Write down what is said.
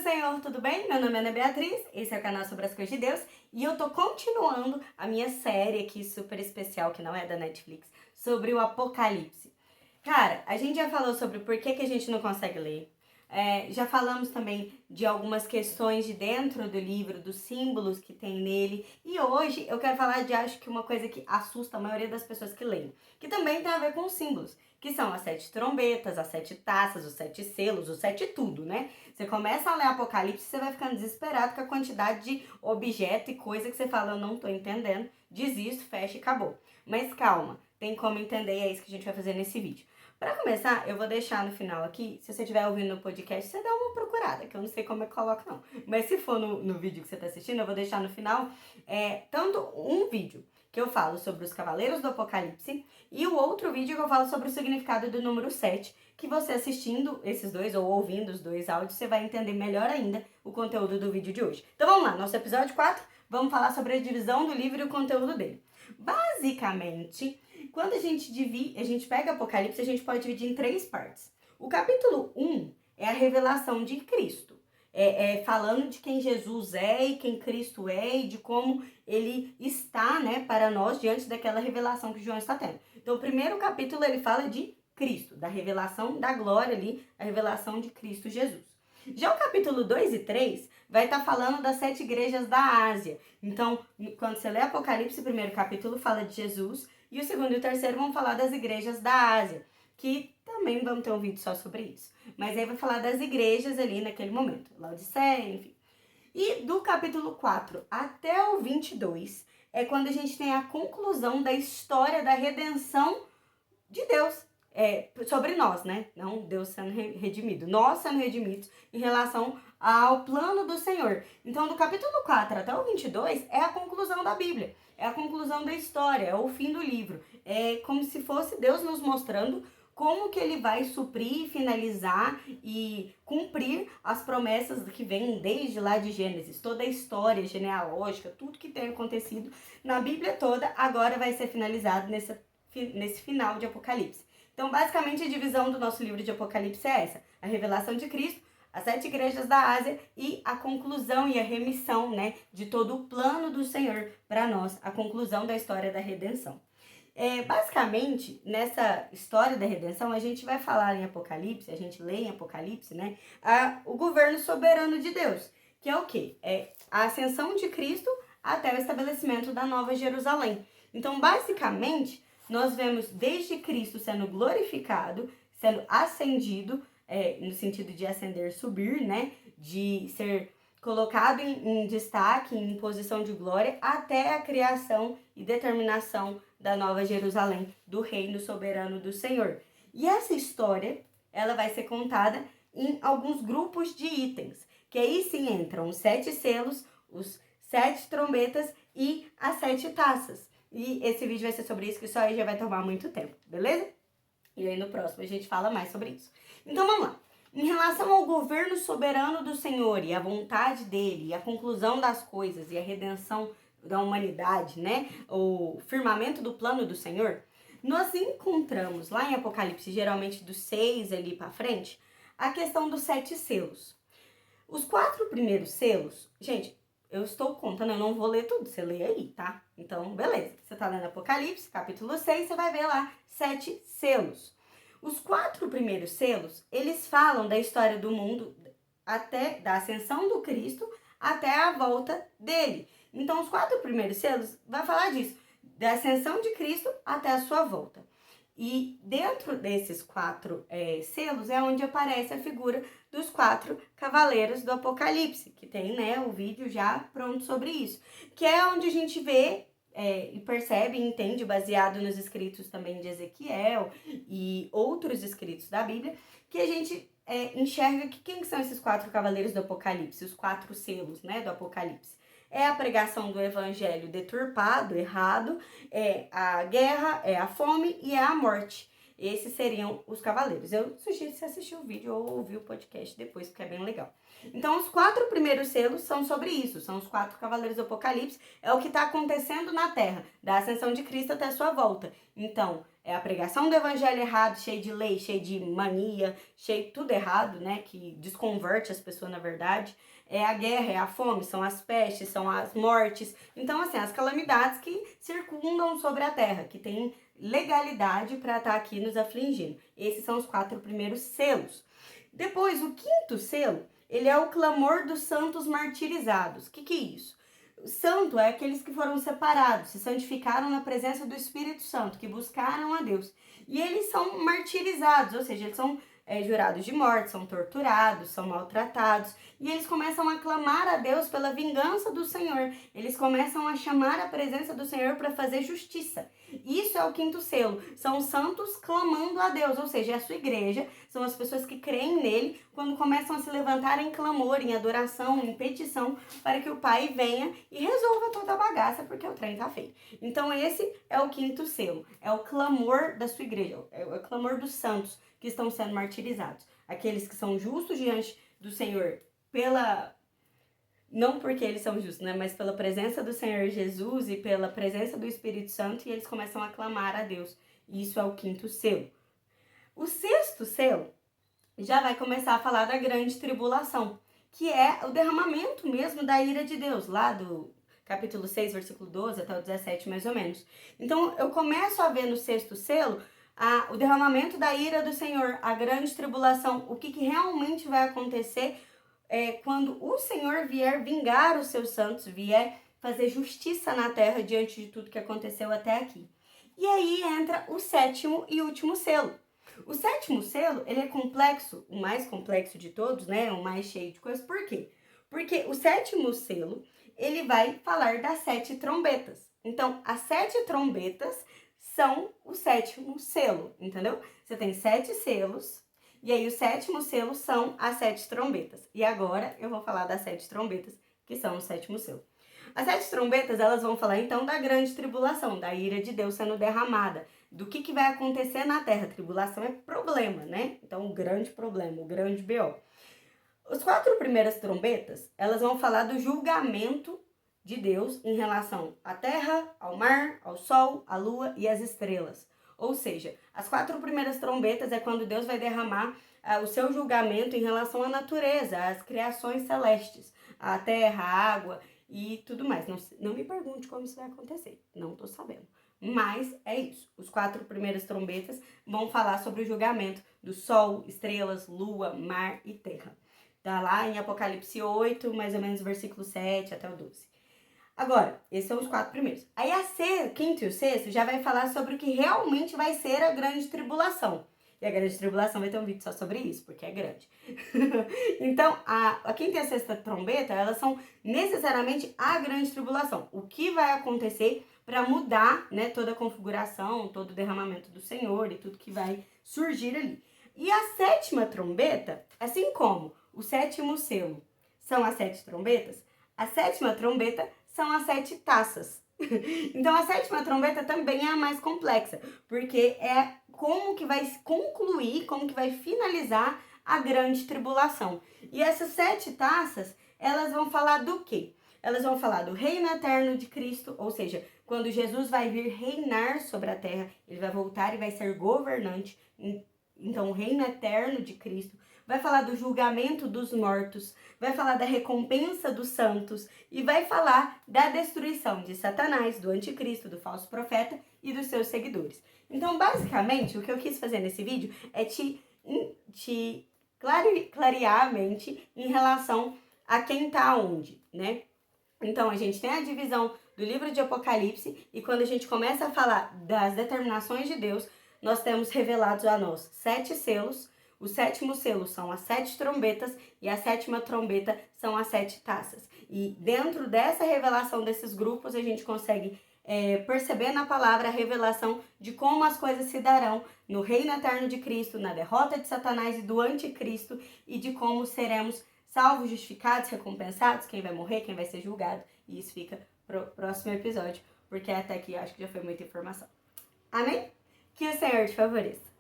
Senhor, tudo bem? Meu nome é Ana Beatriz, esse é o canal sobre as coisas de Deus e eu tô continuando a minha série aqui super especial, que não é da Netflix, sobre o Apocalipse. Cara, a gente já falou sobre por que a gente não consegue ler, já falamos também de algumas questões de dentro do livro, dos símbolos que tem nele, e hoje eu quero falar de, acho que uma coisa que assusta a maioria das pessoas que leem, que também tem a ver com os símbolos, que são as 7 trombetas, as 7 taças, os 7 selos, os 7 tudo, né? Você começa a ler Apocalipse, você vai ficando desesperado com a quantidade de objeto e coisa que você fala, eu não tô entendendo, desisto, fecha e acabou. Mas calma, tem como entender, é isso que a gente vai fazer nesse vídeo. Para começar, eu vou deixar no final aqui, se você estiver ouvindo no podcast, você dá uma procurada, que eu não sei como é que coloca não. Mas se for no vídeo que você está assistindo, eu vou deixar no final tanto um vídeo que eu falo sobre os Cavaleiros do Apocalipse e o outro vídeo que eu falo sobre o significado do número 7, que você assistindo esses dois ou ouvindo os dois áudios, você vai entender melhor ainda o conteúdo do vídeo de hoje. Então vamos lá, nosso episódio 4, vamos falar sobre a divisão do livro e o conteúdo dele. Basicamente, quando a gente pega Apocalipse, a gente pode dividir em 3 partes. O capítulo 1 é a revelação de Cristo. Falando de quem Jesus é e quem Cristo é e de como ele está, né, para nós diante daquela revelação que João está tendo. Então, o primeiro capítulo ele fala de Cristo, da revelação da glória ali, a revelação de Cristo Jesus. Já o capítulo 2 e 3 vai estar falando das 7 igrejas da Ásia. Então, quando você lê Apocalipse, o primeiro capítulo fala de Jesus e o segundo e o terceiro vão falar das igrejas da Ásia, que também vamos ter um vídeo só sobre isso. Mas aí vai falar das igrejas ali naquele momento, Laodiceia, enfim. E do capítulo 4 até o 22 é quando a gente tem a conclusão da história da redenção de Deus. Sobre nós, né? Não Deus sendo redimido. Nós sendo redimidos em relação ao plano do Senhor. Então, do capítulo 4 até o 22 é a conclusão da Bíblia. É a conclusão da história, é o fim do livro. É como se fosse Deus nos mostrando como que ele vai suprir, finalizar e cumprir as promessas que vêm desde lá de Gênesis. Toda a história genealógica, tudo que tem acontecido na Bíblia toda, agora vai ser finalizado nesse final de Apocalipse. Então, basicamente, a divisão do nosso livro de Apocalipse é essa. A revelação de Cristo, as 7 igrejas da Ásia e a conclusão e a remissão, né, de todo o plano do Senhor para nós, a conclusão da história da redenção. Basicamente, nessa história da redenção, a gente vai falar em Apocalipse, a gente lê em Apocalipse, né, o governo soberano de Deus, que é o quê? É a ascensão de Cristo até o estabelecimento da Nova Jerusalém. Então, basicamente, nós vemos desde Cristo sendo glorificado, sendo ascendido, no sentido de ascender, subir, né? De ser colocado em destaque, em posição de glória, até a criação e determinação da Nova Jerusalém, do reino soberano do Senhor. E essa história, ela vai ser contada em alguns grupos de itens, que aí sim entram os 7 selos, os 7 trombetas e as 7 taças. E esse vídeo vai ser sobre isso, que só aí já vai tomar muito tempo, beleza? E aí no próximo a gente fala mais sobre isso. Então vamos lá. Em relação ao governo soberano do Senhor e a vontade dele, e a conclusão das coisas e a redenção da humanidade, né? O firmamento do plano do Senhor, nós encontramos lá em Apocalipse, geralmente dos 6 ali para frente, a questão dos 7 selos. Os 4 primeiros selos, gente, eu estou contando, eu não vou ler tudo, você lê aí, tá? Então, beleza. Você tá lendo Apocalipse, capítulo 6, você vai ver lá 7 selos. Os 4 primeiros selos, eles falam da história do mundo, até da ascensão do Cristo, até a volta dele. Então, os 4 primeiros selos vai falar disso, da ascensão de Cristo até a sua volta. E dentro desses 4 selos é onde aparece a figura dos 4 cavaleiros do Apocalipse, que tem, né, o vídeo já pronto sobre isso. Que é onde a gente vê e percebe e entende, baseado nos escritos também de Ezequiel e outros escritos da Bíblia, que a gente enxerga que quem são esses 4 cavaleiros do Apocalipse, os 4 selos, né, do Apocalipse. É a pregação do evangelho deturpado, errado, é a guerra, é a fome e é a morte. Esses seriam os cavaleiros. Eu sugiro você assistir o vídeo ou ouvir o podcast depois, porque é bem legal. Então, os 4 primeiros selos são sobre isso, são os 4 cavaleiros do Apocalipse, é o que está acontecendo na Terra, da ascensão de Cristo até a sua volta. Então, É a pregação do evangelho errado, cheio de lei, cheio de mania, cheio de tudo errado, né? Que desconverte as pessoas na verdade. É a guerra, é a fome, são as pestes, são as mortes. Então, assim, as calamidades que circundam sobre a terra, que tem legalidade para estar aqui nos afligindo. Esses são os 4 primeiros selos. Depois, o 5º selo, ele é o clamor dos santos martirizados. O que é isso? O santo é aqueles que foram separados, se santificaram na presença do Espírito Santo, que buscaram a Deus. E eles são martirizados, ou seja, eles são jurados de morte, são torturados, são maltratados. E eles começam a clamar a Deus pela vingança do Senhor. Eles começam a chamar a presença do Senhor para fazer justiça. Isso é o 5º selo. São os santos clamando a Deus, ou seja, é a sua igreja, são as pessoas que creem nele, quando começam a se levantar em clamor, em adoração, em petição, para que o Pai venha e resolva toda a bagaça, porque o trem tá feio. Então esse é o 5º selo, é o clamor da sua igreja, é o clamor dos santos que estão sendo martirizados. Aqueles que são justos diante do Senhor, não porque eles são justos, né? Mas pela presença do Senhor Jesus e pela presença do Espírito Santo, e eles começam a clamar a Deus. Isso é o 5º selo. O 6º selo já vai começar a falar da grande tribulação, que é o derramamento mesmo da ira de Deus, lá do capítulo 6, versículo 12 até o 17, mais ou menos. Então, eu começo a ver no 6º selo o derramamento da ira do Senhor, a grande tribulação, o que realmente vai acontecer quando o Senhor vier vingar os seus santos, vier fazer justiça na terra diante de tudo que aconteceu até aqui. E aí entra o 7º e último selo. O 7º selo, ele é complexo, o mais complexo de todos, né? O mais cheio de coisas. Por quê? Porque o 7º selo, ele vai falar das 7 trombetas. Então, as 7 trombetas são o 7º selo, entendeu? Você tem 7 selos. E aí, o 7º selo são as 7 trombetas. E agora, eu vou falar das 7 trombetas, que são o 7º selo. As 7 trombetas, elas vão falar, então, da grande tribulação, da ira de Deus sendo derramada, do que vai acontecer na terra. Tribulação é problema, né? Então, o grande problema, o grande B.O. Os 4 primeiras trombetas, elas vão falar do julgamento de Deus em relação à terra, ao mar, ao sol, à lua e às estrelas. Ou seja, as 4 primeiras trombetas é quando Deus vai derramar o seu julgamento em relação à natureza, às criações celestes, à terra, à água e tudo mais. Não me pergunte como isso vai acontecer, não tô sabendo. Mas é isso, os 4 primeiras trombetas vão falar sobre o julgamento do sol, estrelas, lua, mar e terra. Tá lá em Apocalipse 8, mais ou menos versículo 7 até o 12. Agora, esses são os 4 primeiros. Aí a 5º e o 6º já vai falar sobre o que realmente vai ser a grande tribulação. E a grande tribulação vai ter um vídeo só sobre isso, porque é grande. Então, a 5ª e a 6ª trombeta, elas são necessariamente a grande tribulação. O que vai acontecer para mudar, né, toda a configuração, todo o derramamento do Senhor e tudo que vai surgir ali. E a 7ª trombeta, assim como o 7º selo são as 7 trombetas, a 7ª trombeta são as 7 taças. Então, a 7ª trombeta também é a mais complexa, porque é como que vai concluir, como que vai finalizar a grande tribulação. E essas 7 taças, elas vão falar do quê? Elas vão falar do reino eterno de Cristo, ou seja, quando Jesus vai vir reinar sobre a terra, ele vai voltar e vai ser governante. Então, o reino eterno de Cristo. Vai falar do julgamento dos mortos, vai falar da recompensa dos santos e vai falar da destruição de Satanás, do anticristo, do falso profeta e dos seus seguidores. Então, basicamente, o que eu quis fazer nesse vídeo é te clarear a mente em relação a quem tá onde, né? Então, a gente tem a divisão do livro de Apocalipse e quando a gente começa a falar das determinações de Deus, nós temos revelados a nós 7 selos. O 7º selo são as 7 trombetas e a 7ª trombeta são as 7 taças. E dentro dessa revelação desses grupos, a gente consegue perceber na palavra a revelação de como as coisas se darão no reino eterno de Cristo, na derrota de Satanás e do anticristo e de como seremos salvos, justificados, recompensados, quem vai morrer, quem vai ser julgado. E isso fica pro próximo episódio, porque até aqui eu acho que já foi muita informação. Amém? Que o Senhor te favoreça.